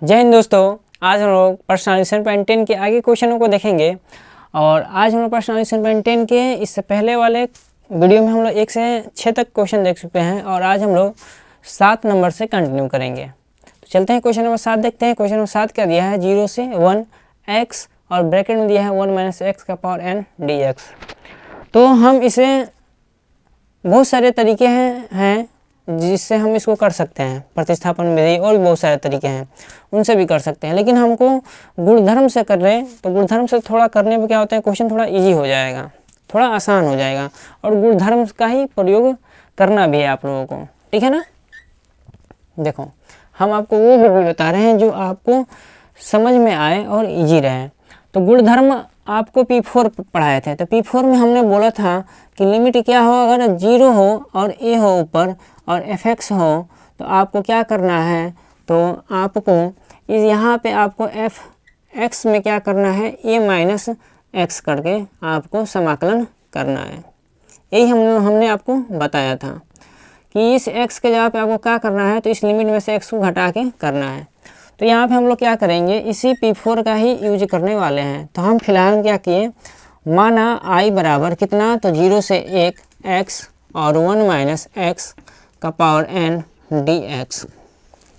जय हिंद दोस्तों, आज हम लोग पर्सनलाइजेशन पॉइंट 10 के आगे क्वेश्चनों को देखेंगे। और आज हम लोग पर्सनलाइजेशन पॉइंट 10 के इससे पहले वाले वीडियो में हम लोग 1 से 6 तक क्वेश्चन देख चुके हैं और आज हम लोग 7 नंबर से कंटिन्यू करेंगे। तो चलते हैं क्वेश्चन नंबर 7 देखते हैं। क्वेश्चन नंबर 7 क्या दिया है, 0 से 1 x और ब्रैकेट में दिया है 1 माइनस एक्स का पावर n dx। तो हम इसे बहुत सारे तरीके हैं जिससे हम इसको कर सकते हैं, प्रतिस्थापन विधि और भी बहुत सारे तरीके हैं उनसे भी कर सकते हैं, लेकिन हमको गुणधर्म से कर रहे हैं तो गुणधर्म से थोड़ा करने पे क्या होता है, क्वेश्चन थोड़ा इजी हो जाएगा, थोड़ा आसान हो जाएगा और गुणधर्म का ही प्रयोग करना भी है आप लोगों को, ठीक है ना। देखो हम आपको वो भी बता रहे हैं जो आपको समझ में आए और ईजी रहे। तो गुणधर्म आपको P4 पढ़ाए थे, तो P4 में हमने बोला था कि लिमिट क्या हो, अगर 0 हो और a हो ऊपर और fx हो तो आपको क्या करना है, तो आपको इस यहाँ पे आपको fx में क्या करना है, a माइनस एक्स करके आपको समाकलन करना है। यही हमने आपको बताया था कि इस x के जगह पे आपको क्या करना है, तो इस लिमिट में से x को घटा के करना है। तो यहाँ पे हम लोग क्या करेंगे, इसी P4 का ही यूज करने वाले हैं। तो हम फिलहाल क्या किए, माना i बराबर कितना, तो 0 से 1 x और 1 माइनस एक्स का पावर n dx।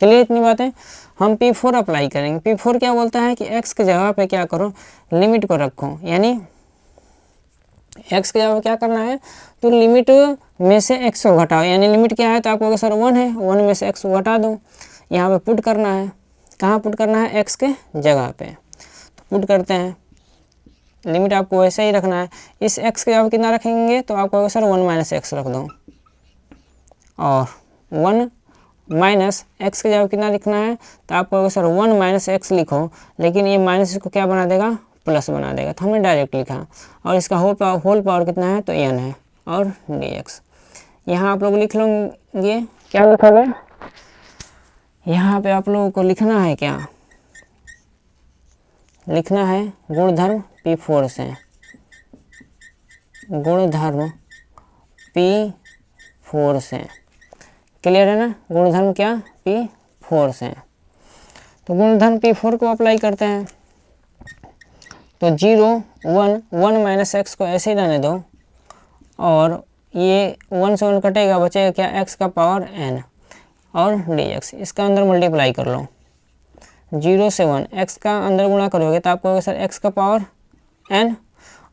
चलिए इतनी बातें हम P4 अप्लाई करेंगे। P4 क्या बोलता है कि x के जगह पे क्या करो, लिमिट को रखो, यानी x के जगह पे क्या करना है, तो लिमिट में से x को घटाओ, यानी लिमिट क्या है, तो आपको अगर सर 1 है, 1 में से x को घटा दो, यहाँ पे पुट करना है। कहाँ पुट करना है, x के जगह पे, तो पुट करते हैं। लिमिट आपको वैसे ही रखना है, इस x के जगह कितना रखेंगे, तो आपको अगर सर 1 माइनस एक्स रख दो, और 1 माइनस एक्स के जगह कितना लिखना है, तो आपको अगर सर 1 माइनस एक्स लिखो, लेकिन ये माइनस इसको क्या बना देगा, प्लस बना देगा, तो हमने डायरेक्ट लिखा। और इसका होल पावर कितना है, तो n है और dx। यहाँ आप लोग लिख लोगे, क्या लिखोगे, यहाँ पे आप लोगों को लिखना है, क्या लिखना है, गुणधर्म P4 से, गुणधर्म P4 से, क्लियर है ना, गुणधर्म क्या, P4 से। तो गुणधर्म P4 को अप्लाई करते हैं। तो 0 1 1 माइनस एक्स को ऐसे ही रहने दो, और ये 1 से 1 कटेगा, बचेगा क्या, x का पावर n और dx। इसका अंदर मल्टीप्लाई कर लो, 0 से 1 x का अंदर गुणा करोगे तो आपको सर x का पावर n,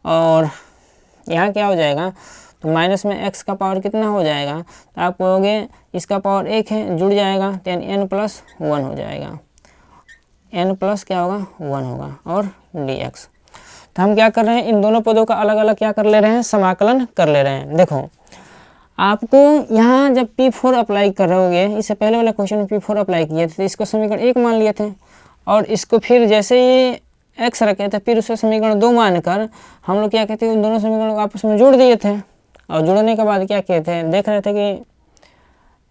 और यहाँ क्या हो जाएगा, तो माइनस में x का पावर कितना हो जाएगा, तो आप कहोगे इसका पावर 1 है, जुड़ जाएगा, तो n प्लस 1 हो जाएगा, n प्लस क्या होगा, 1 होगा, और dx। तो हम क्या कर रहे हैं, इन दोनों पदों का अलग अलग क्या कर ले रहे हैं, समाकलन कर ले रहे हैं। देखो आपको यहाँ जब P4 अप्लाई कर रहे होगे, इससे पहले वाला क्वेश्चन में P4 अप्लाई किए थे, तो इसको समीकरण 1 मान लिए थे, और इसको फिर जैसे ही x रखे थे, फिर उसे समीकरण 2 मानकर हम लोग क्या कहते हैं, उन दोनों समीकरणों को आपस में जोड़ दिए थे, और जोड़ने के बाद क्या किए थे, देख रहे थे कि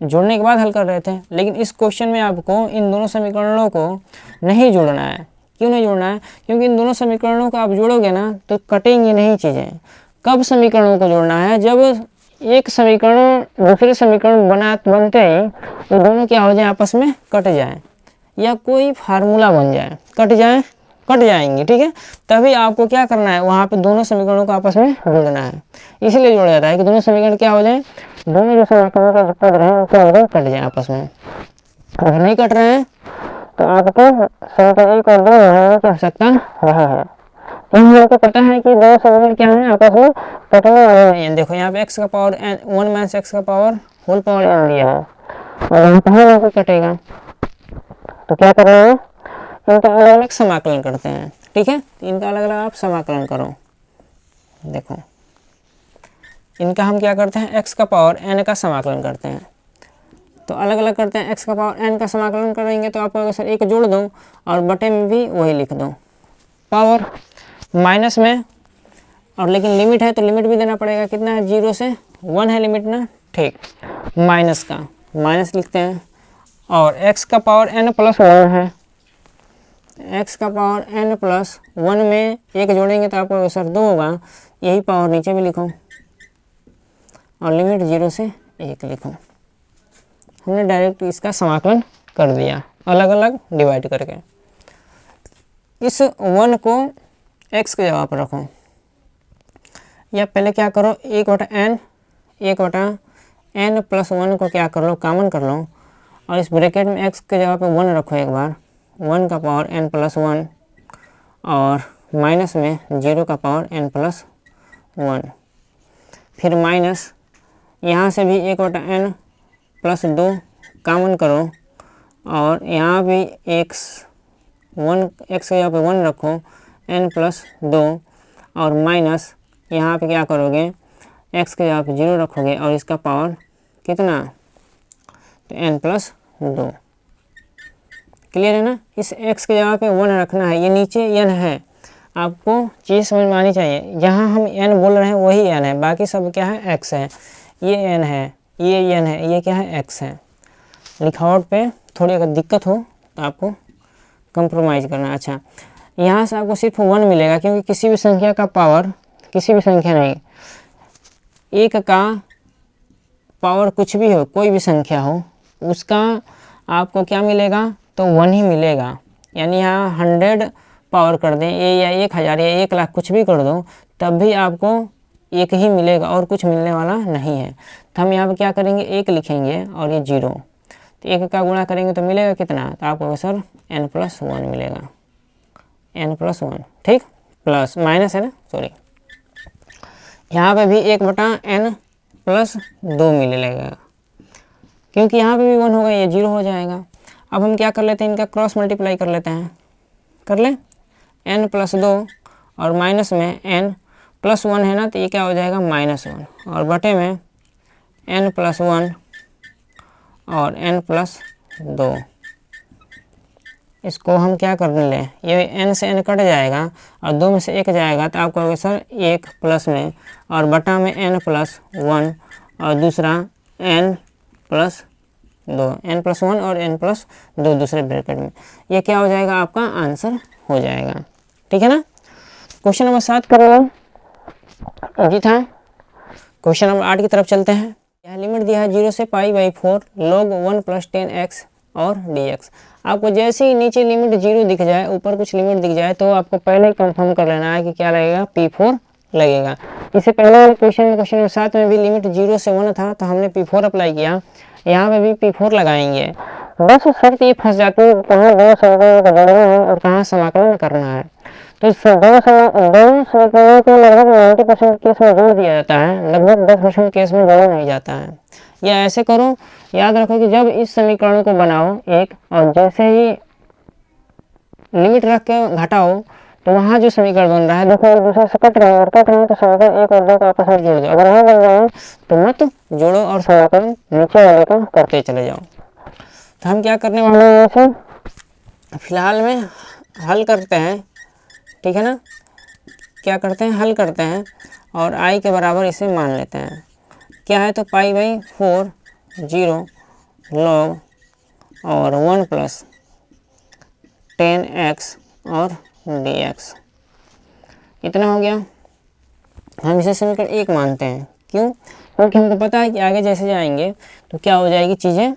जोड़ने के बाद हल कर रहे थे। लेकिन इस क्वेश्चन में आपको इन दोनों समीकरणों को नहीं जोड़ना है। क्यों नहीं जोड़ना है, क्योंकि इन दोनों समीकरणों को आप जोड़ोगे ना तो कटेंगी नहीं चीज़ें। कब समीकरणों को जोड़ना है, जब एक समीकरण दूसरे समीकरण बनते ही वो दोनों क्या हो जाए, आपस में कट जाए, या कोई फार्मूला बन जाए, कट जाएंगी, ठीक है। तभी आपको क्या करना है, वहाँ पे दोनों समीकरणों को आपस में जोड़ना है। इसलिए जोड़ा जाता है कि दोनों समीकरण क्या हो जाए, दोनों जो समीकरणों का पद रहे हैं वो कट जाए आपस में। अगर नहीं कट रहे हैं तो आपको समीकरण 1 और 2 में क्या आवश्यकता नहीं है। हम लोग को पता है कि दो समीकरण क्या है, आपस में कटने वाले नहीं है। देखो यहाँ पे x का पावर 1 माइनस एक्स का पावर होल पावर n दिया है, और यहाँ कहाँ कटेगा, तो क्या कर रहे हैं, इनका अलग अलग समाकलन करते हैं, ठीक है। इनका अलग अलग आप समाकलन करो। देखो इनका हम क्या करते हैं, x का पावर n का समाकलन करते हैं, तो अलग अलग करते हैं। x का पावर n का समाकलन करेंगे तो आपको अगर सर एक जोड़ दो और बटे में भी वही लिख दो, पावर माइनस में, और लेकिन लिमिट है तो लिमिट भी देना पड़ेगा, कितना है, 0 से 1 है लिमिट ना, ठीक, माइनस का माइनस लिखते हैं, और x का पावर n प्लस 1 है, x का पावर n प्लस 1 में एक जोड़ेंगे तो आपको सर 2 होगा, यही पावर नीचे भी लिखो, और लिमिट 0 से 1 लिखो। हमने डायरेक्ट इसका समाकलन कर दिया, अलग अलग डिवाइड करके। इस 1 को x के जगह पर रखो, या पहले क्या करो 1/n प्लस 1 को क्या कर लो, कॉमन कर लो, और इस ब्रैकेट में x के जगह पे 1 रखो एक बार, 1 का पावर n प्लस 1, और माइनस में 0 का पावर n प्लस 1, फिर माइनस यहाँ से भी 1/n प्लस 2 कॉमन करो, और यहाँ भी x के जगह पे 1 रखो, n प्लस 2, और माइनस यहाँ पे क्या करोगे, x के जगह पे 0 रखोगे, और इसका पावर कितना, तो n प्लस 2। क्लियर है ना। इस x के जगह पे 1 रखना है, ये नीचे n है, आपको चीज़ समझ में आनी चाहिए। जहाँ हम n बोल रहे हैं वही n है, बाकी सब क्या है, x है, ये n है, ये n है, ये क्या है, x है। लिखावट पे थोड़ी अगर दिक्कत हो तो आपको कंप्रोमाइज़ करना है। अच्छा, यहाँ से आपको सिर्फ 1 मिलेगा, क्योंकि किसी भी संख्या का पावर, किसी भी संख्या नहीं, एक का पावर कुछ भी हो, कोई भी संख्या हो, उसका आपको क्या मिलेगा, तो 1 ही मिलेगा। यानी यहाँ 100 पावर कर दें ये, या 1000 या 1 लाख कुछ भी कर दो, तब भी आपको एक ही मिलेगा और कुछ मिलने वाला नहीं है। तो हम यहाँ पर क्या करेंगे, 1 लिखेंगे और ये 0, तो 1 का गुणा करेंगे तो मिलेगा कितना, तो आपको सर n प्लस 1 मिलेगा, n प्लस 1, ठीक, प्लस माइनस है ना, सॉरी, यहाँ पे भी 1/n प्लस 2 मिलेगा, क्योंकि यहाँ पे भी 1 होगा, ये 0 हो जाएगा। अब हम क्या कर लेते हैं, इनका क्रॉस मल्टीप्लाई कर लेते हैं, कर लें, n प्लस 2 और माइनस में n प्लस 1 है ना, तो ये क्या हो जाएगा, -1, और बटे में n प्लस 1 और n प्लस 2। इसको हम क्या करने लें, ये n से n कट जाएगा और 2 में से 1 जाएगा, तो आपको होगा सर 1 प्लस में, और बटा में n प्लस 1, और दूसरा n प्लस 2, n प्लस 1 और n प्लस 2 दूसरे ब्रैकेट में। ये क्या हो जाएगा, आपका आंसर हो जाएगा, ठीक है ना। क्वेश्चन नंबर 7 करो जी था। क्वेश्चन नंबर 8 की तरफ चलते हैं। यह लिमिट दिया है 0 से π/4 log 1 प्लस 10x और dx। आपको जैसे ही नीचे लिमिट 0 दिख जाए, ऊपर कुछ लिमिट दिख जाए, तो आपको पहले ही कंफर्म कर लेना है कि क्या लगेगा, p4 लगेगा। इससे पहले वाले क्वेश्चन नंबर 7 में भी लिमिट 0 से 1 था, तो हमने p4 अप्लाई किया, यहाँ पे भी p4 लगाएंगे। बस शर्त ये फंस जाती है कहाँ दोनों समीकरणों को जोड़ना है और कहाँ समाकलन करना है। तो दोनों समीकरणों को लगभग 90% केस में जोड़ दिया जाता है, लगभग 10% केस में जोड़ा नहीं जाता है। या ऐसे करो, याद रखो कि जब इस समीकरण को बनाओ एक, और जैसे ही लिमिट रख के घटाओ, तो वहाँ जो समीकरण बन रहा है, देखो एक दूसरे से कट रहे हैं, और कट रहे हैं तो समीकरण 1 और 2 को आपस में जोड़ दो। अगर वहाँ बन रहे हैं तो मत जोड़ो और समाकलन नीचे वाले को करते चले जाओ। तो हम क्या करने वाले हैं, ऐसे फिलहाल में हल करते हैं, ठीक है ना। क्या करते हैं, हल करते हैं, और i के बराबर इसे मान लेते हैं। क्या है, तो π/4 0 log और 1 प्लस 10x और dx, इतना हो गया। हम इसे समीकरण 1 मानते हैं, क्यों, क्योंकि हमको पता है कि आगे जैसे जाएंगे तो क्या हो जाएगी, चीज़ें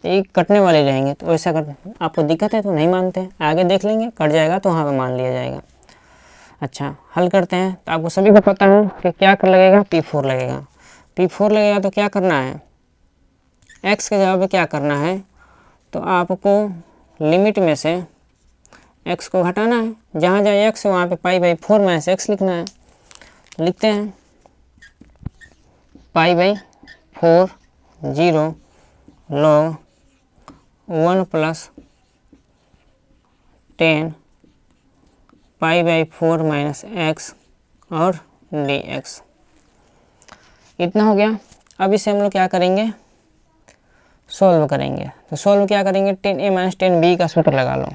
एक कटने वाले रहेंगे। तो वैसा अगर आपको दिक्कत है तो नहीं मानते हैं, आगे देख लेंगे, कट जाएगा तो वहाँ पे मान लिया जाएगा। अच्छा, हल करते हैं। तो आपको सभी को पता है कि क्या कर लगेगा, p4 लगेगा। p4 लगेगा तो क्या करना है, x के जगह पे क्या करना है, तो आपको लिमिट में से x को घटाना है, जहाँ जहाँ x है वहाँ पे π/4 माइनस x लिखना है। तो लिखते हैं π/4 0 log 1 प्लस 10 π/4 माइनस x और dx, इतना हो गया। अब इसे हम लोग क्या करेंगे, सॉल्व करेंगे। तो सॉल्व क्या करेंगे, 10a माइनस 10b का सूत्र लगा लो।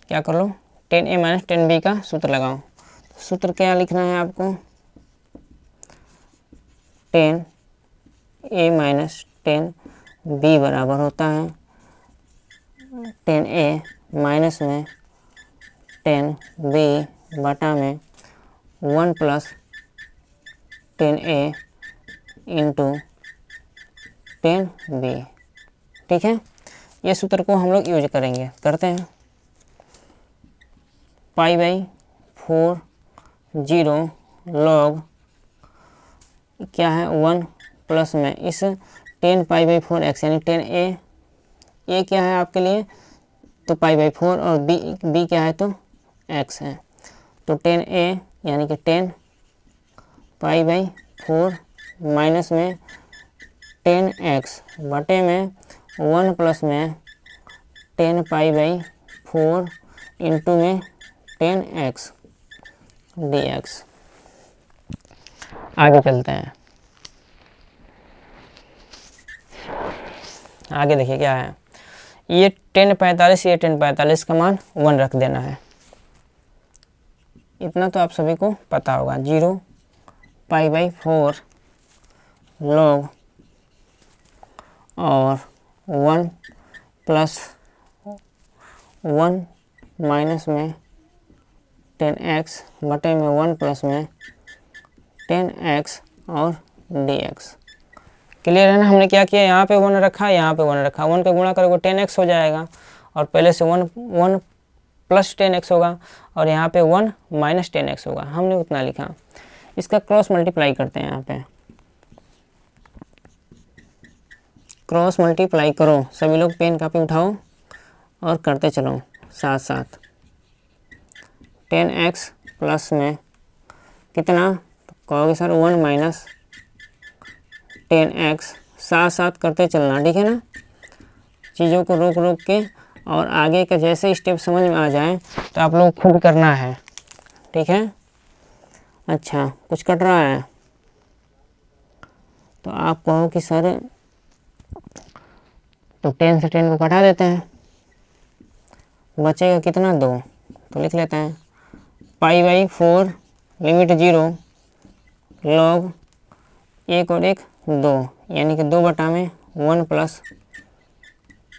क्या कर लो, 10a माइनस 10b का सूत्र लगाओ। सूत्र क्या लिखना है आपको, 10a माइनस 10b बराबर होता है 10a माइनस में 10b बटा में 1 प्लस 10a इंटू 10b, ठीक है। ये सूत्र को हम लोग यूज करेंगे, करते हैं। π/4 0 log क्या है 1 प्लस में इस 10π/4x यानी 10a, ए क्या है आपके लिए तो π/4 और b क्या है तो x है, तो 10a यानी कि 10π/4 माइनस में 10x बटे में 1 प्लस में 10π/4 इंटू में 10x dx। आगे चलते हैं, आगे देखिए क्या है, ये 1045 ये 1045 का मान 1 रख देना है, इतना तो आप सभी को पता होगा। 0π/4 log और 1 प्लस 1 माइनस में 10x बटे में 1 प्लस में 10x और dx। क्लियर है ना। हमने क्या किया, यहाँ पे 1 रखा, यहाँ पे 1 रखा, 1 का गुणा करोगे 10x हो जाएगा और पहले से 1 प्लस 10x होगा और यहाँ पे 1 माइनस 10x होगा, हमने उतना लिखा। इसका क्रॉस मल्टीप्लाई करते हैं, यहाँ पे क्रॉस मल्टीप्लाई करो, सभी लोग पेन कापी उठाओ और करते चलो साथ साथ। 10x प्लस में कितना तो कहोगे सर 1 माइनस 10x, साथ साथ करते चलना, ठीक है ना। चीज़ों को रोक रोक के और आगे का जैसे स्टेप समझ में आ जाए तो आप लोग खुद करना है, ठीक है। अच्छा कुछ कट रहा है तो आप कहो कि सर तो 10 से 10 को घटा देते हैं, बचेगा कितना 2, तो लिख लेते हैं π/4 लिमिट 0 log 1 और 1 2 यानी कि 2 बटा में 1 प्लस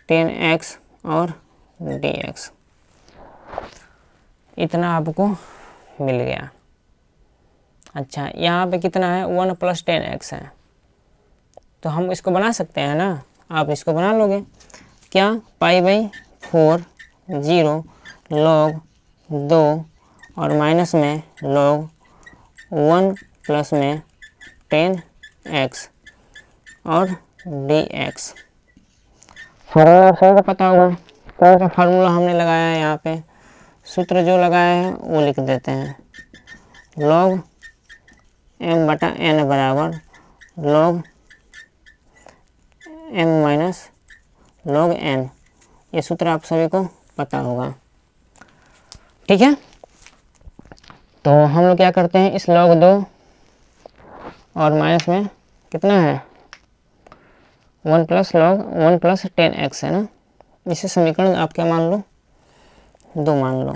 10x और dx, इतना आपको मिल गया। अच्छा यहाँ पे कितना है 1 प्लस 10x है, तो हम इसको बना सकते हैं ना, आप इसको बना लोगे क्या, π/4 0 log 2 और माइनस में log 1 प्लस में 10x और dx। फार्मूला सभी को पता होगा, कौन सा फार्मूला हमने लगाया है, यहाँ पे सूत्र जो लगाया है वो लिख देते हैं। log m बटा n बराबर log m minus log n, ये सूत्र आप सभी को पता होगा, ठीक है। तो हम लोग क्या करते हैं, इस log 2 और माइनस में कितना है 1 प्लस log 1 प्लस 10x है ना, इसे समीकरण आप क्या मान लो 2 मान लो,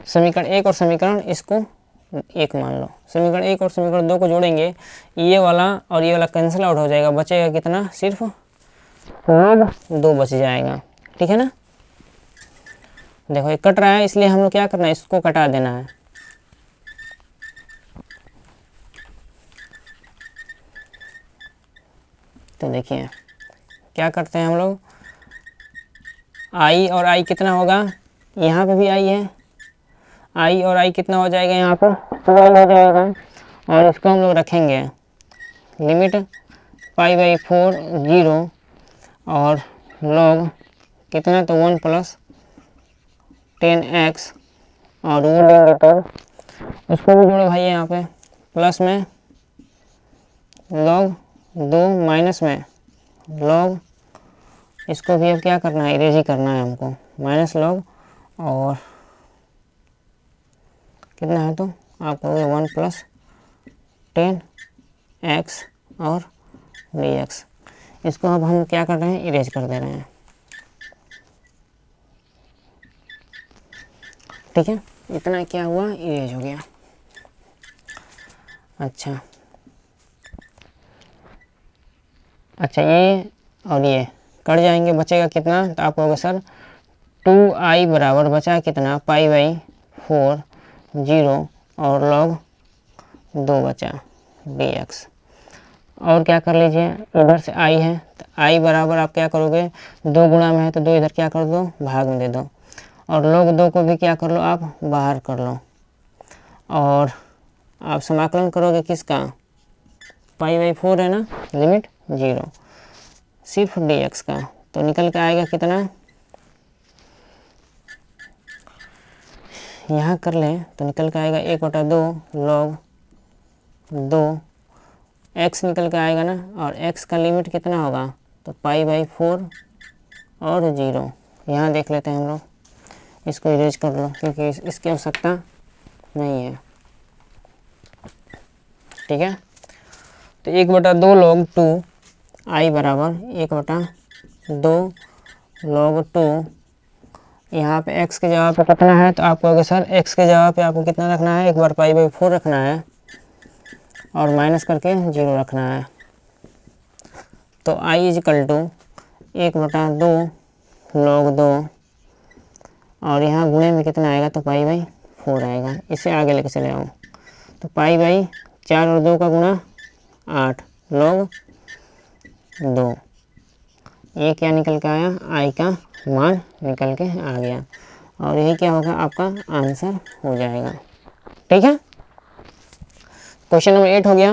समीकरण 1 और समीकरण इसको 1 मान लो। समीकरण 1 और समीकरण 2 को जोड़ेंगे, ये वाला और ये वाला कैंसिल आउट हो जाएगा, बचेगा कितना सिर्फ log 2 बच जाएगा, ठीक है ना। देखो ये कट रहा है, इसलिए हम लोग क्या करना है, इसको कटा देना है। तो देखिए क्या करते हैं हम लोग, i और i कितना होगा, यहाँ पे भी i है, i और i कितना हो जाएगा, यहाँ पर 12 हो जाएगा और इसको हम लोग रखेंगे लिमिट π/4 0 और log कितना तो 1 प्लस 10x और वो लेंगे तो उसको भी जोड़ो भाई, यहाँ पे प्लस में log 2 माइनस में log, इसको भी अब क्या करना है, इरेज ही करना है हमको, माइनस log और कितना है तो आप कहोगे 1 प्लस 10x और dx। इसको अब हम क्या कर रहे हैं, इरेज कर दे रहे हैं, ठीक है। इतना क्या हुआ, इरेज हो गया। अच्छा ये और ये कट जाएंगे, बचेगा कितना, तो आप कहोगे सर 2i बराबर बचा कितना π/4 0 और log 2 बचा dx। और क्या कर लीजिए, इधर से आई है तो आई बराबर आप क्या करोगे, 2 गुणा में है तो 2 इधर क्या कर दो, भाग में दे दो, और log 2 को भी क्या कर लो, आप बाहर कर लो, और आप समाकलन करोगे किसका, π/4 है ना, लिमिट 0 सिर्फ dx का, तो निकल के आएगा कितना, यहाँ कर लें तो निकल के आएगा 1/2 log 2 x निकल के आएगा ना, और x का लिमिट कितना होगा, तो π/4 और 0। यहाँ देख लेते हैं हम लोग, इसको इरेज कर लो क्योंकि इसकी आवश्यकता नहीं है, ठीक है। तो 1/2 log 2 i बराबर 1/2 log 2, यहाँ पे x के जगह पे कितना है, तो आप कहोगे सर x के जगह पे आपको कितना रखना है, एक बार π/4 रखना है और माइनस करके 0 रखना है, तो i = 1/2 log 2, और यहाँ गुणे में कितना आएगा, तो π/4 आएगा। इसे आगे लेके चले आओ, तो π/4 और 2 का गुणा 8 log 2, ये क्या निकल के आया, i का मान निकल के आ गया, और यही क्या होगा, आपका आंसर हो जाएगा, ठीक है। क्वेश्चन नंबर 8 हो गया।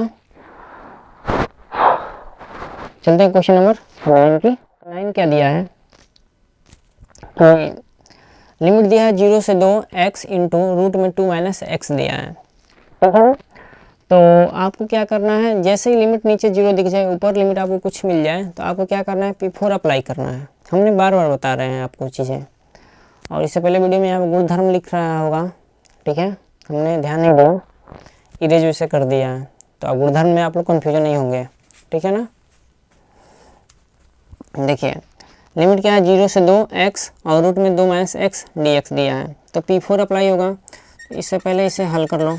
चलते हैं क्वेश्चन नंबर 9 की। 9 क्या दिया है, तो लिमिट दिया है 0 से 2 x इंटू रूट में 2 माइनस x दिया है, ठीक है। तो आपको क्या करना है, जैसे ही लिमिट नीचे 0 दिख जाए, ऊपर लिमिट आपको कुछ मिल जाए, तो आपको क्या करना है, P4 अप्लाई करना है। हमने बार बार बता रहे हैं आपको चीज़ें, और इससे पहले वीडियो में यहाँ पर गुणधर्म लिख रहा होगा, ठीक है, हमने ध्यान नहीं दिया, इरेज वैसे कर दिया है, तो अब गुणधर्म में आप लोग कन्फ्यूजन नहीं होंगे, ठीक है ना। देखिए लिमिट क्या है, 0 से 2 x और रूट में 2 माइनस x dx दिया है, तो P4 अप्लाई होगा। इससे पहले इसे हल कर लो,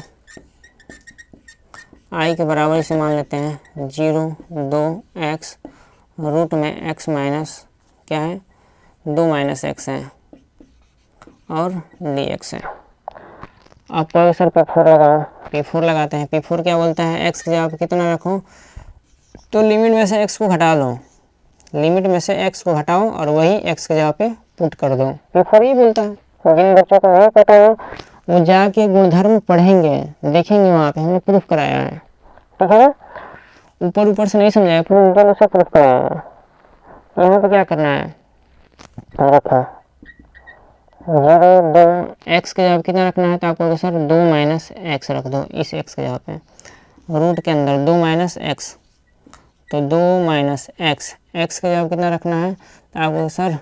i के बराबर इसे मान लेते हैं 0 2 x रूट में x माइनस क्या है, 2 माइनस x है और dx है। आपको सर P4 लगाओ, P4 लगाते हैं। P4 क्या बोलता है, x की जगह कितना रखो, तो लिमिट में से x को घटा लो, लिमिट में से x को घटाओ और वही x की जगह पे पुट कर दो। P4 ही बोलता है। जिन बच्चों को नहीं पता है वो जाके गुणधर्म पढ़ेंगे, देखेंगे, वहाँ पे हमने प्रूफ कराया है, ठीक है ना। ऊपर ऊपर से नहीं समझाया, ऊपर से प्रूफ कराया है। यहाँ पे क्या करना है, रखा 0 2 x के जगह कितना रखना है, तो आपको सर 2 माइनस x रख दो इस x के जगह पे, रूट के अंदर 2 माइनस x, तो 2 माइनस x, x के जगह कितना रखना है, तो आपको सर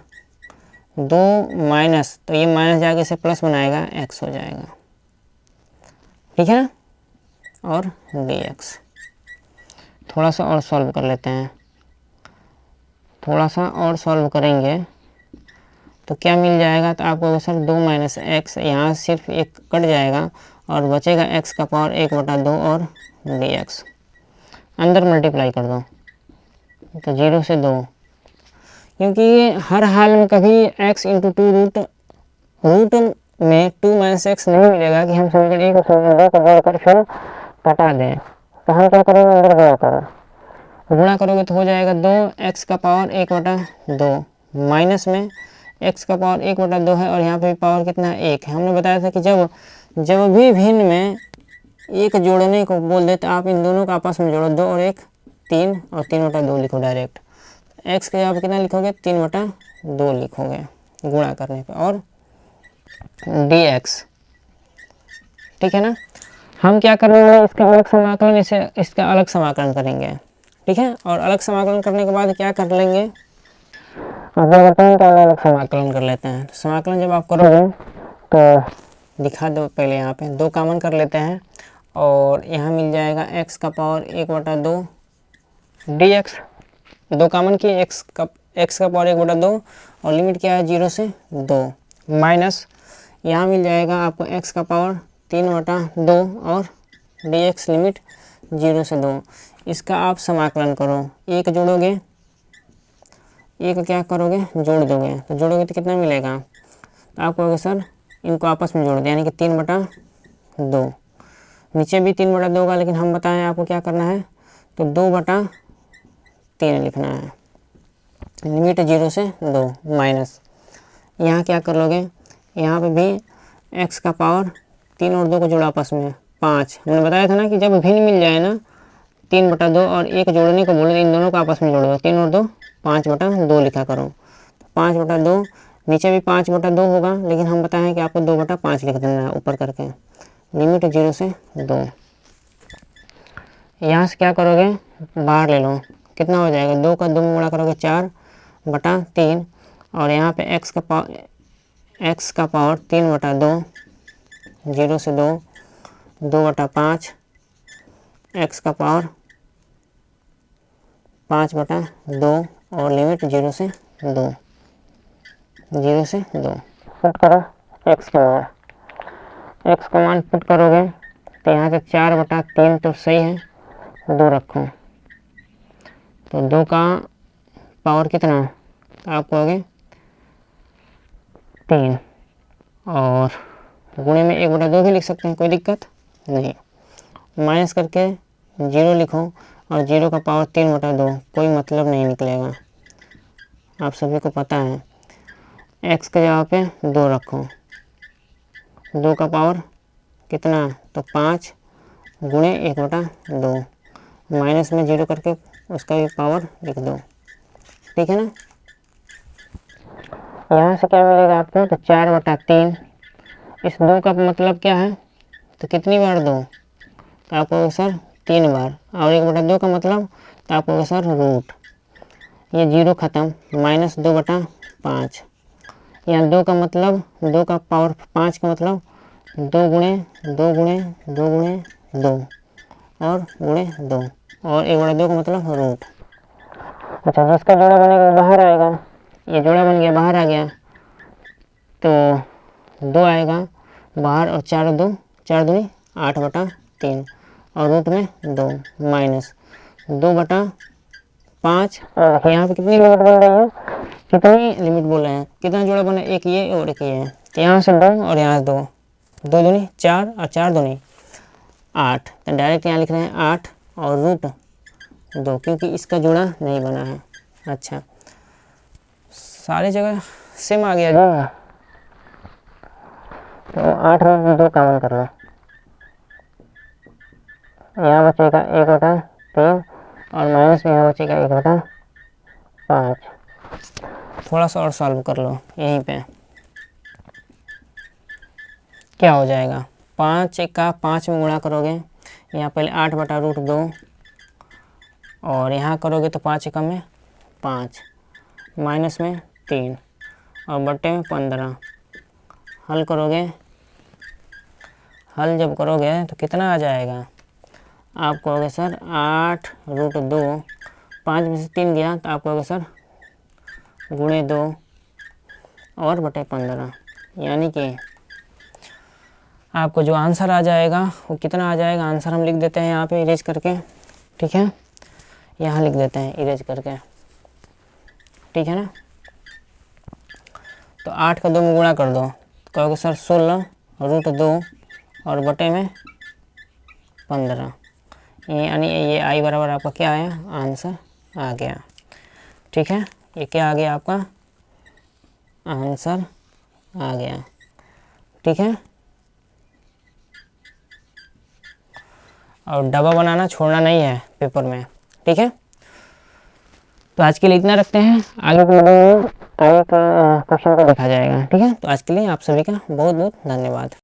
2 माइनस, तो ये माइनस जाके इसे प्लस बनाएगा, x हो जाएगा, ठीक है ना, और dx। थोड़ा सा और सॉल्व कर लेते हैं, थोड़ा सा और सॉल्व करेंगे तो क्या मिल जाएगा, तो आपको सर 2 माइनस एक्स, यहाँ सिर्फ एक कट जाएगा और बचेगा x का पावर 1/2 और dx, अंदर मल्टीप्लाई कर दो, तो 0 से 2, क्योंकि हर हाल में कभी x इंटू 2 रूट में 2 माइनस एक्स नहीं मिलेगा कि हम समीकरण 1 और समीकरण 2 को जोड़कर फिर घटा दें, तो हम क्या करेंगे, अंदर गुणा करोगे तो हो जाएगा 2x का पावर 1/2, माइनस में x का पावर 1/2 है, और यहाँ पे पावर कितना है, 1 है। हमने बताया था कि जब भी भिन्न में एक जोड़ने को बोल देते, आप इन दोनों को आपस में जोड़ो, 2 और 1 3, और 3/2 लिखो डायरेक्ट। x के जगह कितना लिखोगे, 3/2 लिखोगे गुणा करने पे, और dx, ठीक है ना। हम क्या करेंगे, इसका अलग समाकलन, इसका अलग समाकलन करेंगे, ठीक है। और अलग समाकलन करने के बाद क्या कर लेंगे, अगर बताएं तो अलग समाकलन कर लेते हैं। तो समाकलन जब आप करोगे तो दिखा दो, पहले यहाँ पे 2 कॉमन कर लेते हैं, और यहाँ मिल जाएगा x का पावर 1/2 dx, 2 कॉमन किए, x का पावर 1/2, और लिमिट क्या है 0 से 2, माइनस यहाँ मिल जाएगा आपको x का पावर 3/2 और dx लिमिट 0 से 2। इसका आप समाकलन करो, एक जोड़ोगे, एक क्या करोगे, जोड़ दोगे, तो जोड़ोगे तो कितना मिलेगा, तो आप कहोगे सर इनको आपस में जोड़ दे, यानी कि 3/2, नीचे भी 3/2 होगा, लेकिन हम बताएं आपको क्या करना है, तो 2/3 लिखना है। लिमिट 0 से 2 माइनस, यहाँ क्या कर लोगे, यहाँ पे भी x का पावर 3 और 2 को जोड़ा आपस में 5। हमने बताया था ना कि जब भिन्न मिल जाए ना 3/2 और 1 जोड़ने को बोले, इन दोनों को आपस में जोड़ दो, 3 और 2 5/2 लिखा करो। 5/2 नीचे भी 5/2 होगा, लेकिन हम बताएं कि आपको 2/5 लिख देना है ऊपर करके। लिमिट 0 से 2। यहाँ से क्या करोगे, बाहर ले लो, कितना हो जाएगा, 2 का 2 में गुणा करोगे 4/3 और यहाँ पे x का पावर 3/2, 0 से 2, 2/5, x का पावर 5/2 और लिमिट 0 से 2, 0 से 2। पुट करो x का मान, x का मान पुट करोगे तो यहाँ से 4/3 तो सही है, 2 रखो तो 2 का पावर कितना, तो आप कहोगे 3 और गुणे में 1/2 भी लिख सकते हैं, कोई दिक्कत नहीं। माइनस करके 0 लिखो और 0 का पावर 3/2, कोई मतलब नहीं निकलेगा, आप सभी को पता है। x के जगह पे 2 रखो, 2 का पावर कितना, तो 5 गुणे 1/2, माइनस में 0 करके उसका भी पावर लिख दो, ठीक है ना। यहाँ से क्या मिलेगा आपको, तो 4/3। इस 2 का मतलब क्या है, तो कितनी बार 2, तो आपको सर 3 बार, और 1/2 का मतलब, तो आपको सर रूट, ये 0 ख़त्म, -2/5। यहाँ 2 का मतलब, 2 का पावर 5 का मतलब 2 गुणे 2 गुणे 2 गुणे 2 और गुणे 2 और 1/2 का मतलब रूट। अच्छा, जिसका जोड़ा बनेगा बाहर आएगा, ये जोड़ा बन गया, बाहर आ गया तो 2 आएगा बाहर और 4 2 8/3 और रूट में 2 माइनस 2/5। और यहाँ पे कितनी लिमिट बोल रही है, कितनी लिमिट बोल रहे हैं, कितना जोड़ा बना, एक ये और एक ये है, तो यहाँ से 2 और यहाँ से 2, 2 दूनी 4 और 4 दूनी 8, तो डायरेक्ट यहाँ लिख रहे हैं 8 और रूट 2, क्योंकि इसका जोड़ा नहीं बना है। अच्छा, सारी जगह सेम आ गया जी, तो 8 में 2 कॉमन कर लो, यहाँ बचेगा 1/3 और माइनस में यहाँ बचेगा 1/5। थोड़ा सा और सॉल्व कर लो, यहीं पे क्या हो जाएगा, 5 का 5 में गुणा करोगे, यहाँ पहले 8/√2 और यहाँ करोगे तो 5 एकम में 5, माइनस में 3 और बट्टे में 15। हल करोगे, हल जब करोगे तो कितना आ जाएगा, आप कहोगे सर 8√2, 5 में से 3 गया तो आप कहोगे सर गुणे 2 और बटे 15, यानी कि आपको जो आंसर आ जाएगा वो कितना आ जाएगा। आंसर हम लिख देते हैं यहाँ पे इरेज करके, ठीक है, यहाँ लिख देते हैं इरेज करके, ठीक है ना। तो 8 का 2 में गुणा कर दो, कहोगे सर 16√2 और बटे में 15, यानी ये आई बराबर आपका क्या आया, आंसर आ गया, ठीक है। ये क्या आ गया, आपका आंसर आ गया, ठीक है। और डब्बा बनाना छोड़ना नहीं है पेपर में, ठीक है। तो आज के लिए इतना रखते हैं, आगे के वीडियो में आगे का क्वेश्चन को देखा जाएगा, ठीक है। तो आज के लिए आप सभी का बहुत बहुत धन्यवाद।